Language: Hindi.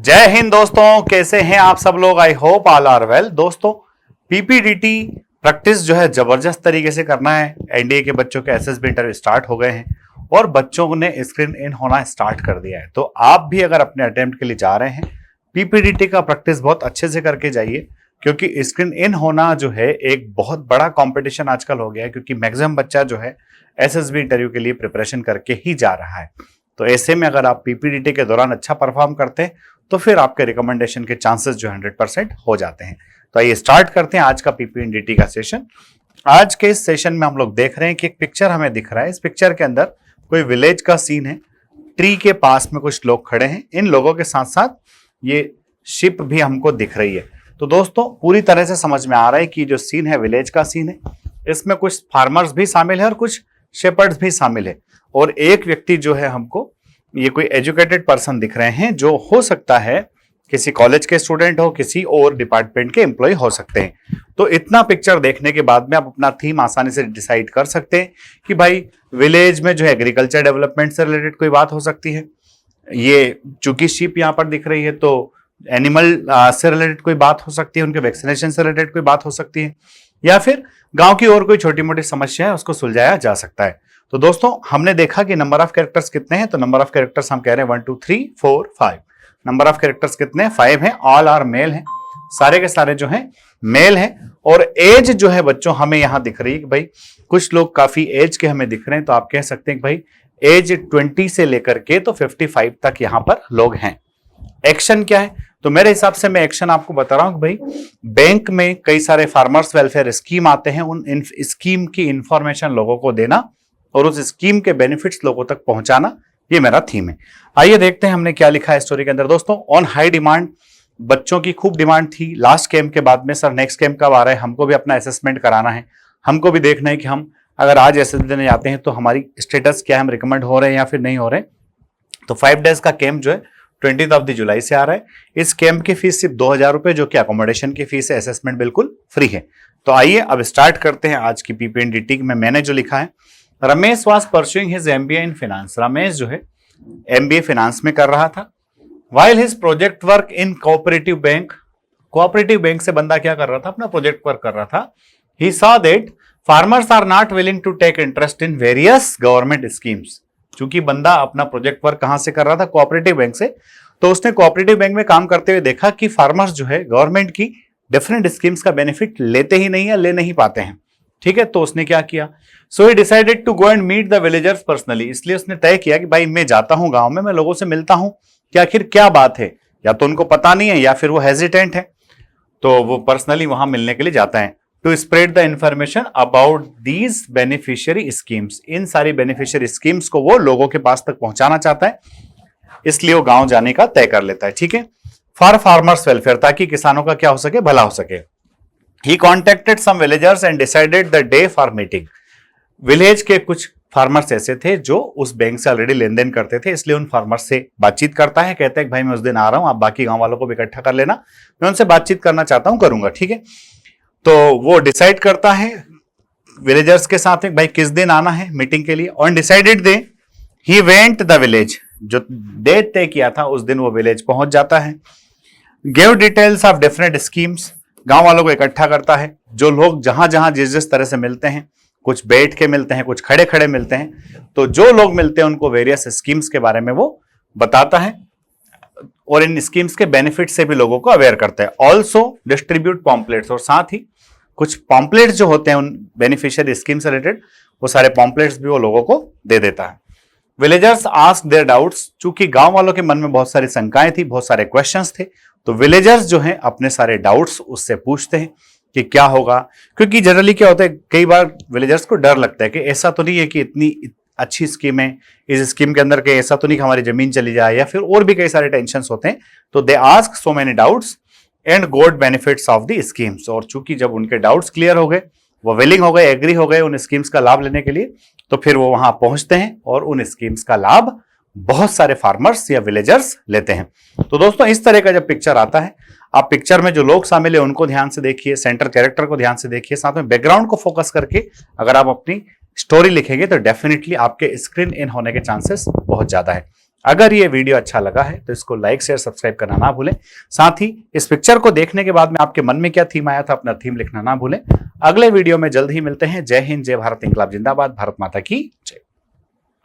जय हिंद दोस्तों, कैसे हैं आप सब लोग। I hope all are well. दोस्तों, पीपीडीटी प्रैक्टिस जो है जबरदस्त तरीके से करना है। एनडीए के बच्चों के एसएसबी इंटरव्यू स्टार्ट हो गए हैं और बच्चों ने स्क्रीन इन होना स्टार्ट कर दिया है। तो आप भी अगर अपने अटेम्प्ट के लिए जा रहे हैं, पीपीडीटी का प्रैक्टिस बहुत अच्छे से करके जाइए, क्योंकि स्क्रीन इन होना जो है एक बहुत बड़ा कंपटीशन आजकल हो गया है, क्योंकि मैक्सिमम बच्चा जो है एसएसबी इंटरव्यू के लिए प्रिपरेशन करके ही जा रहा है। तो ऐसे में अगर आप पीपीडीटी के दौरान अच्छा परफॉर्म करते हैं तो फिर आपके रिकमेंडेशन के चांसेस जो 100% हो जाते हैं। तो आइए स्टार्ट करते हैं आज का पीपीडीटी का सेशन। आज के इस सेशन में हम लोग देख रहे हैं कि एक पिक्चर हमें दिख रहा है। इस पिक्चर के अंदर कोई विलेज का सीन है। ट्री के पास में कुछ लोग खड़े हैं। इन लोगों के साथ साथ ये शिप भी हमको दिख रही है। तो दोस्तों, पूरी तरह से समझ में आ रहा है कि जो सीन है विलेज का सीन है। इसमें कुछ फार्मर्स भी शामिल है और कुछ शेपर्ड्स भी शामिल है। और एक व्यक्ति जो है हमको ये कोई एजुकेटेड पर्सन दिख रहे हैं, जो हो सकता है किसी कॉलेज के स्टूडेंट हो, किसी और डिपार्टमेंट के एम्प्लॉय हो सकते हैं। तो इतना पिक्चर देखने के बाद में आप अपना थीम आसानी से डिसाइड कर सकते हैं कि भाई विलेज में जो है एग्रीकल्चर डेवलपमेंट से रिलेटेड कोई बात हो सकती है। ये चूंकि शिप यहाँ पर दिख रही है तो एनिमल से रिलेटेड कोई बात हो सकती है, उनके वैक्सीनेशन से रिलेटेड कोई बात हो सकती है, या फिर गांव की और कोई छोटी मोटी समस्या है उसको सुलझाया जा सकता है। तो दोस्तों, हमने देखा कि नंबर ऑफ कैरेक्टर्स कितने हैं। तो नंबर ऑफ कैरेक्टर्स हम कह रहे हैं 1 2 3 4 5। नंबर ऑफ कैरेक्टर्स कितने हैं? 5 हैं। ऑल आर मेल हैं, सारे के सारे जो हैं मेल हैं। और एज जो है बच्चों हमें यहां दिख रही है कि भाई कुछ लोग काफी एज के हमें दिख रहे हैं। तो आप कह सकते हैं कि भाई एज 20 से लेकर के तो 55 तक यहां पर लोग हैं। एक्शन क्या है? तो मेरे हिसाब से मैं एक्शन आपको बता रहा हूं कि भाई बैंक में कई सारे फार्मर्स वेलफेयर स्कीम आते हैं। उन स्कीम की इंफॉर्मेशन लोगों को देना और उस स्कीम के बेनिफिट्स लोगों तक पहुंचाना, ये मेरा थीम है। आइए देखते हैं हमने क्या लिखा है स्टोरी के अंदर। दोस्तों, ऑन हाई डिमांड, बच्चों की खूब डिमांड थी लास्ट कैंप के बाद में। सर नेक्स्ट कैंप कब आ रहा है? हमको भी अपना असेसमेंट कराना है, हमको भी देखना है कि हम अगर आज असेसमेंट देने जाते हैं तो हमारी स्टेटस क्या है, हम रिकमेंड हो रहे हैं या फिर नहीं हो रहे। तो 5 डेज का कैंप जो है 20 जुलाई से आ रहा है। इस कैंप की फीस सिर्फ 2000 रुपए, जो कि अकोमोडेशन की फीस है। असेसमेंट बिल्कुल फ्री है। तो आइए अब स्टार्ट करते हैं आज की पीपीडीटी में। मैंने जो लिखा है, Ramesh was pursuing his MBA in finance. Ramesh जो है एमबीए फाइनेंस में कर रहा था। While his project work in cooperative bank. Cooperative bank से बंदा क्या कर रहा था? अपना प्रोजेक्ट वर्क कर रहा था। He saw that farmers are not willing to take interest in various government schemes. चूंकि बंदा अपना प्रोजेक्ट वर्क कहां से कर रहा था? कोऑपरेटिव बैंक से। तो उसने कोऑपरेटिव बैंक में काम करते हुए देखा कि फार्मर्स जो है गवर्नमेंट की डिफरेंट स्कीम्स का बेनिफिट लेते ही नहीं है, ले नहीं पाते हैं। ठीक है, तो उसने क्या किया? So he decided to go and meet the villagers personally. इसलिए उसने तय किया कि भाई मैं जाता हूं गांव में, मैं लोगों से मिलता हूं कि आखिर क्या बात है। या तो उनको पता नहीं है या फिर वो हेजिटेंट है, तो वो पर्सनली वहां मिलने के लिए जाता है। To spread the information about these beneficiary schemes. इन सारी बेनिफिशियरी स्कीम्स को वो लोगों के पास तक पहुंचाना चाहता है, इसलिए वो गांव जाने का तय कर लेता है। ठीक है, फॉर फार्मर्स वेलफेयर, ताकि किसानों का क्या हो सके? भला हो सके। He contacted some villagers and decided the day for meeting. Village के कुछ फार्मर्स ऐसे थे जो उस बैंक से ऑलरेडी लेन देन करते थे, इसलिए उन फार्मर्स से बातचीत करता है। कहते हैं कि भाई मैं उस दिन आ रहा हूं, आप बाकी गांव वालों को भी इकट्ठा कर लेना, मैं उनसे बातचीत करना चाहता हूं, करूंगा। ठीक है, तो वो डिसाइड करता है विलेजर्स के साथ में भाई किस दिन आना है मीटिंग के लिए। On decided day he went the village. जो डेट तय किया था उस दिन वो विलेज पहुंच जाता है। Give details of different schemes. गांव वालों को इकट्ठा करता है। जो लोग जहां जहां जिस जिस तरह से मिलते हैं, कुछ बैठ के मिलते हैं, कुछ खड़े खड़े मिलते हैं, तो जो लोग मिलते हैं उनको वेरियस स्कीम्स के बारे में वो बताता है और इन स्कीम्स के बेनिफिट से भी लोगों को अवेयर करता है। ऑल्सो डिस्ट्रीब्यूट पॉम्पलेट्स, और साथ ही कुछ पॉम्पलेट्स जो होते हैं उन बेनिफिशियरी स्कीम से रिलेटेड, वो सारे पॉम्पलेट्स भी वो लोगों को दे देता है। Villagers ask their doubts. चूंकि गांव वालों के मन में बहुत सारी शंकाएं थी, बहुत सारे क्वेश्चंस थे, तो विलेजर्स जो हैं अपने सारे डाउट्स उससे पूछते हैं कि क्या होगा। क्योंकि जनरली क्या होता है, कई बार विलेजर्स को डर लगता है कि ऐसा तो नहीं है कि इतनी अच्छी स्कीम है, इस स्कीम के अंदर के ऐसा तो नहीं कि हमारी जमीन चली जाए, या फिर और भी कई सारे टेंशंस होते हैं। तो they ask so many doubts and got benefits of the schemes. और चूंकि जब उनके डाउट्स क्लियर हो गए, वो विलिंग हो गए, एग्री हो गए उन स्कीम्स का लाभ लेने के लिए, तो फिर वो वहां पहुंचते हैं और उन स्कीम्स का लाभ बहुत सारे फार्मर्स या विलेजर्स लेते हैं। तो दोस्तों, इस तरह का जब पिक्चर आता है, आप पिक्चर में जो लोग शामिल है उनको ध्यान से देखिए, सेंटर कैरेक्टर को ध्यान से देखिए, साथ में बैकग्राउंड को फोकस करके अगर आप अपनी स्टोरी लिखेंगे तो डेफिनेटली आपके स्क्रीन इन होने के चांसेस बहुत ज्यादा है। अगर ये वीडियो अच्छा लगा है तो इसको लाइक शेयर सब्सक्राइब करना ना भूलें। साथ ही इस पिक्चर को देखने के बाद में आपके मन में क्या थीम आया था, अपना थीम लिखना ना भूलें। अगले वीडियो में जल्द ही मिलते हैं। जय हिंद, जय भारत, इंकलाब जिंदाबाद, भारत माता की जय।